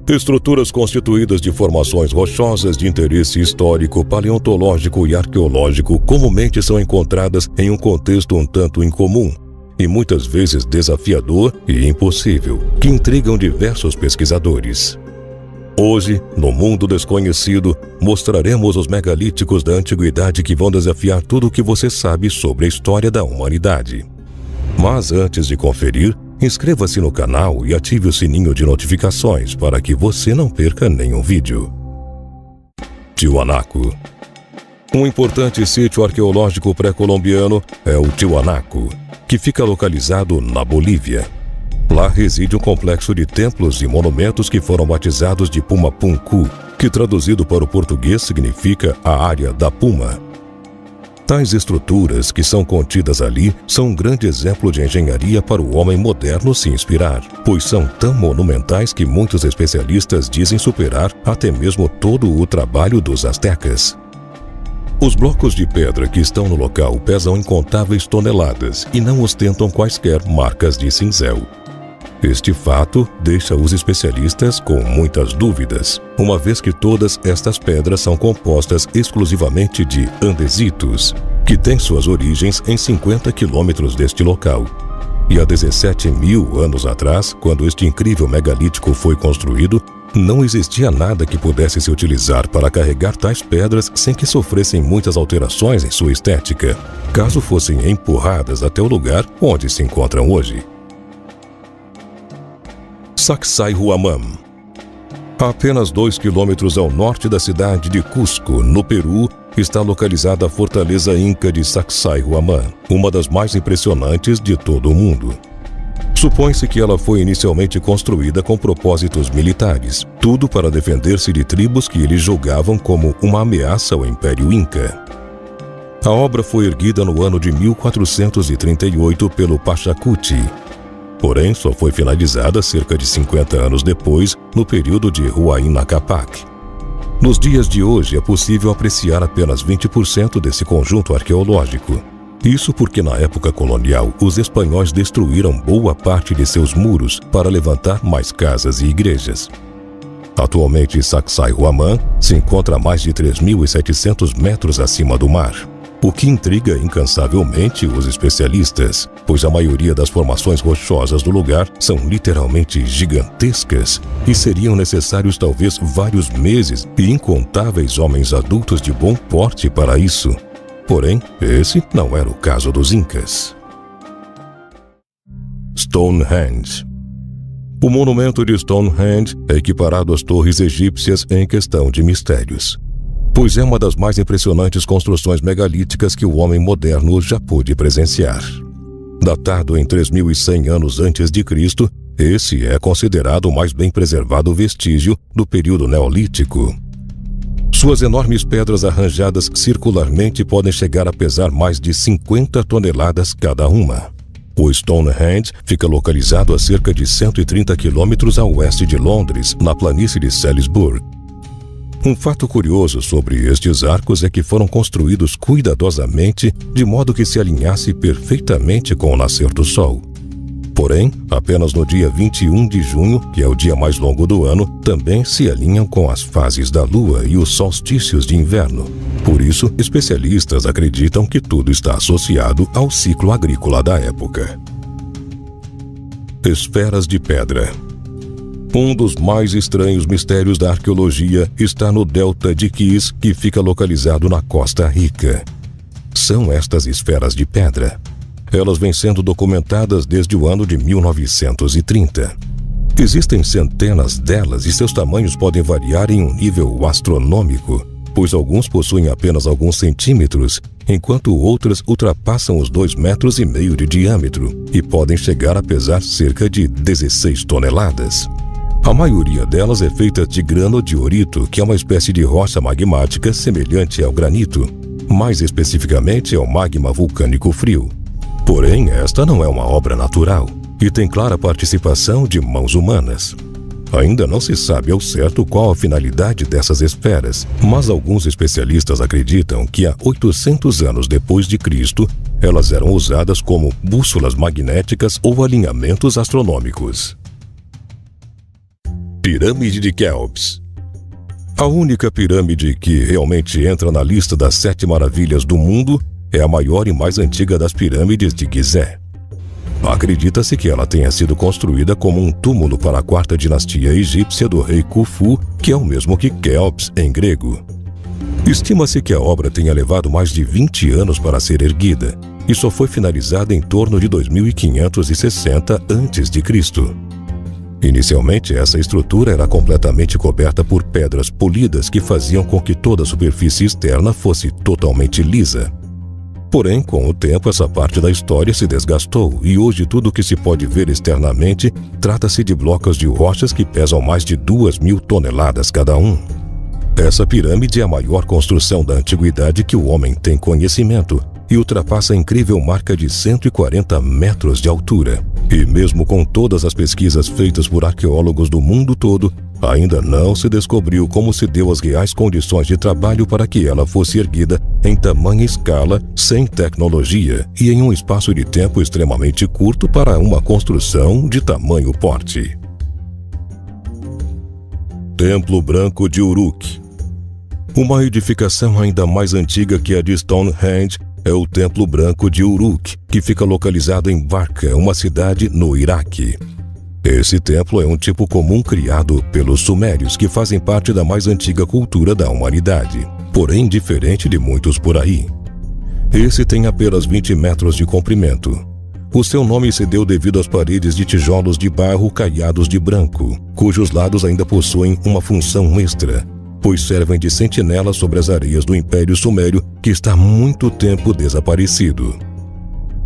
Estruturas constituídas de formações rochosas de interesse histórico, paleontológico e arqueológico comumente são encontradas em um contexto um tanto incomum e muitas vezes desafiador e impossível, que intrigam diversos pesquisadores. Hoje, no mundo desconhecido, mostraremos os megalíticos da antiguidade que vão desafiar tudo o que você sabe sobre a história da humanidade. Mas antes de conferir, inscreva-se no canal e ative o sininho de notificações para que você não perca nenhum vídeo. Tiwanaku. Um importante sítio arqueológico pré-colombiano é o Tiwanaku, que fica localizado na Bolívia. Lá reside um complexo de templos e monumentos que foram batizados de Pumapunku, que traduzido para o português significa a área da Puma. Tais estruturas que são contidas ali são um grande exemplo de engenharia para o homem moderno se inspirar, pois são tão monumentais que muitos especialistas dizem superar até mesmo todo o trabalho dos astecas. Os blocos de pedra que estão no local pesam incontáveis toneladas e não ostentam quaisquer marcas de cinzel. Este fato deixa os especialistas com muitas dúvidas, uma vez que todas estas pedras são compostas exclusivamente de andesitos, que têm suas origens em 50 quilômetros deste local. E há 17.000 anos atrás, quando este incrível megalítico foi construído, não existia nada que pudesse se utilizar para carregar tais pedras sem que sofressem muitas alterações em sua estética, caso fossem empurradas até o lugar onde se encontram hoje. Sacsayhuamán. A apenas 2 quilômetros ao norte da cidade de Cusco, no Peru, está localizada a fortaleza inca de Sacsayhuamán, uma das mais impressionantes de todo o mundo. Supõe-se que ela foi inicialmente construída com propósitos militares, tudo para defender-se de tribos que eles julgavam como uma ameaça ao Império Inca. A obra foi erguida no ano de 1438 pelo Pachacuti. Porém, só foi finalizada cerca de 50 anos depois, no período de Huayna Capac. Nos dias de hoje é possível apreciar apenas 20% desse conjunto arqueológico. Isso porque na época colonial, os espanhóis destruíram boa parte de seus muros para levantar mais casas e igrejas. Atualmente, Sacsayhuamán se encontra a mais de 3.700 metros acima do mar. O que intriga incansavelmente os especialistas, pois a maioria das formações rochosas do lugar são literalmente gigantescas e seriam necessários talvez vários meses e incontáveis homens adultos de bom porte para isso. Porém, esse não era o caso dos Incas. Stonehenge. O monumento de Stonehenge é equiparado às torres egípcias em questão de mistérios, pois é uma das mais impressionantes construções megalíticas que o homem moderno já pôde presenciar. Datado em 3.100 anos antes de Cristo, esse é considerado o mais bem preservado vestígio do período neolítico. Suas enormes pedras arranjadas circularmente podem chegar a pesar mais de 50 toneladas cada uma. O Stonehenge fica localizado a cerca de 130 quilômetros a oeste de Londres, na planície de Salisbury. Um fato curioso sobre estes arcos é que foram construídos cuidadosamente de modo que se alinhasse perfeitamente com o nascer do sol. Porém, apenas no dia 21 de junho, que é o dia mais longo do ano, também se alinham com as fases da lua e os solstícios de inverno. Por isso, especialistas acreditam que tudo está associado ao ciclo agrícola da época. Esferas de pedra. Um dos mais estranhos mistérios da arqueologia está no delta de Keys, que fica localizado na Costa Rica. São estas esferas de pedra. Elas vêm sendo documentadas desde o ano de 1930. Existem centenas delas e seus tamanhos podem variar em um nível astronômico, pois alguns possuem apenas alguns centímetros, enquanto outras ultrapassam os 2,5 metros de diâmetro e podem chegar a pesar cerca de 16 toneladas. A maioria delas é feita de granodiorito, que é uma espécie de rocha magmática semelhante ao granito, mais especificamente ao magma vulcânico frio. Porém, esta não é uma obra natural e tem clara participação de mãos humanas. Ainda não se sabe ao certo qual a finalidade dessas esferas, mas alguns especialistas acreditam que há 800 anos depois de Cristo, elas eram usadas como bússolas magnéticas ou alinhamentos astronômicos. Pirâmide de Quéops. A única pirâmide que realmente entra na lista das 7 maravilhas do mundo é a maior e mais antiga das pirâmides de Gizé. Acredita-se que ela tenha sido construída como um túmulo para a 4ª dinastia egípcia do rei Khufu, que é o mesmo que Quéops em grego. Estima-se que a obra tenha levado mais de 20 anos para ser erguida e só foi finalizada em torno de 2560 a.C. Inicialmente, essa estrutura era completamente coberta por pedras polidas que faziam com que toda a superfície externa fosse totalmente lisa. Porém, com o tempo, essa parte da história se desgastou e hoje tudo o que se pode ver externamente trata-se de blocos de rochas que pesam mais de 2.000 toneladas cada um. Essa pirâmide é a maior construção da antiguidade que o homem tem conhecimento e ultrapassa a incrível marca de 140 metros de altura. E mesmo com todas as pesquisas feitas por arqueólogos do mundo todo, ainda não se descobriu como se deu as reais condições de trabalho para que ela fosse erguida em tamanha escala, sem tecnologia e em um espaço de tempo extremamente curto para uma construção de tamanho porte. Templo Branco de Uruk. Uma edificação ainda mais antiga que a de Stonehenge é o Templo Branco de Uruk, que fica localizado em Barca, uma cidade no Iraque. Esse templo é um tipo comum criado pelos sumérios, que fazem parte da mais antiga cultura da humanidade, porém diferente de muitos por aí. Esse tem apenas 20 metros de comprimento. O seu nome se deu devido às paredes de tijolos de barro caiados de branco, cujos lados ainda possuem uma função extra, pois servem de sentinela sobre as areias do Império Sumério, que está há muito tempo desaparecido.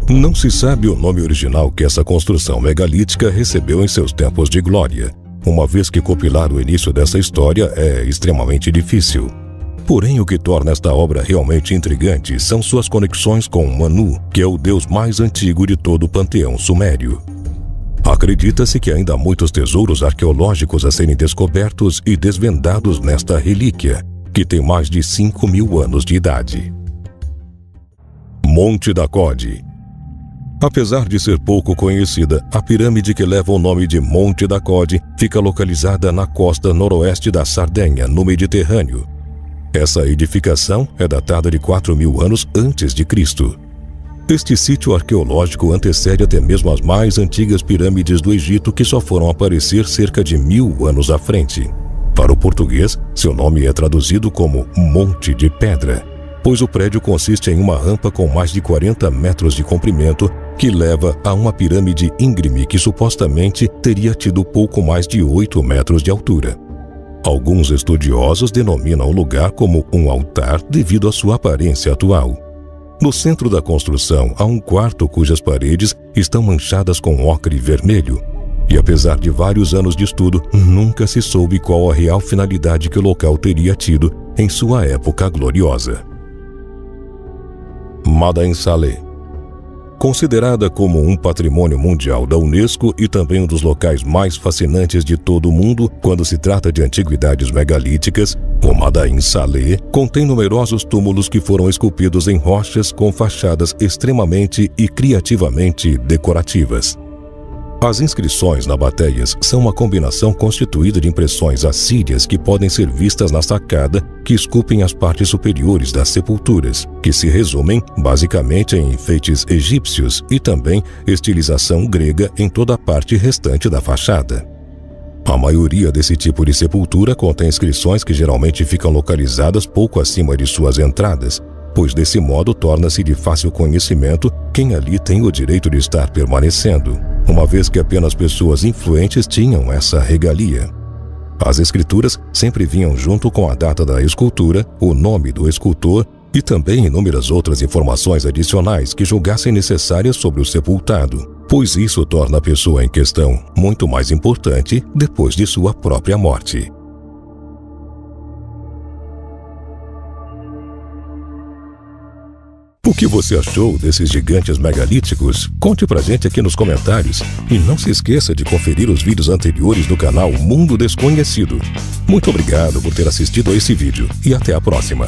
Não se sabe o nome original que essa construção megalítica recebeu em seus tempos de glória, uma vez que compilar o início dessa história é extremamente difícil. Porém, o que torna esta obra realmente intrigante são suas conexões com Manu, que é o deus mais antigo de todo o panteão sumério. Acredita-se que ainda há muitos tesouros arqueológicos a serem descobertos e desvendados nesta relíquia, que tem mais de 5.000 anos de idade. Monte da Code. Apesar de ser pouco conhecida, a pirâmide que leva o nome de Monte da Code fica localizada na costa noroeste da Sardenha, no Mediterrâneo. Essa edificação é datada de 4.000 anos antes de Cristo. Este sítio arqueológico antecede até mesmo as mais antigas pirâmides do Egito, que só foram aparecer cerca de 1.000 anos à frente. Para o português, seu nome é traduzido como Monte de Pedra, pois o prédio consiste em uma rampa com mais de 40 metros de comprimento que leva a uma pirâmide íngreme que supostamente teria tido pouco mais de 8 metros de altura. Alguns estudiosos denominam o lugar como um altar devido à sua aparência atual. No centro da construção há um quarto cujas paredes estão manchadas com ocre vermelho. E apesar de vários anos de estudo, nunca se soube qual a real finalidade que o local teria tido em sua época gloriosa. Madain Saleh. Considerada como um patrimônio mundial da Unesco e também um dos locais mais fascinantes de todo o mundo quando se trata de antiguidades megalíticas, o Madain Saleh contém numerosos túmulos que foram esculpidos em rochas com fachadas extremamente e criativamente decorativas. As inscrições na bateias são uma combinação constituída de impressões assírias que podem ser vistas na sacada, que esculpem as partes superiores das sepulturas, que se resumem basicamente em enfeites egípcios e também estilização grega em toda a parte restante da fachada. A maioria desse tipo de sepultura contém inscrições que geralmente ficam localizadas pouco acima de suas entradas, pois desse modo torna-se de fácil conhecimento quem ali tem o direito de estar permanecendo, uma vez que apenas pessoas influentes tinham essa regalia. As escrituras sempre vinham junto com a data da escultura, o nome do escultor e também inúmeras outras informações adicionais que julgassem necessárias sobre o sepultado, pois isso torna a pessoa em questão muito mais importante depois de sua própria morte. O que você achou desses gigantes megalíticos? Conte pra gente aqui nos comentários. E não se esqueça de conferir os vídeos anteriores do canal Mundo Desconhecido. Muito obrigado por ter assistido a esse vídeo e até a próxima.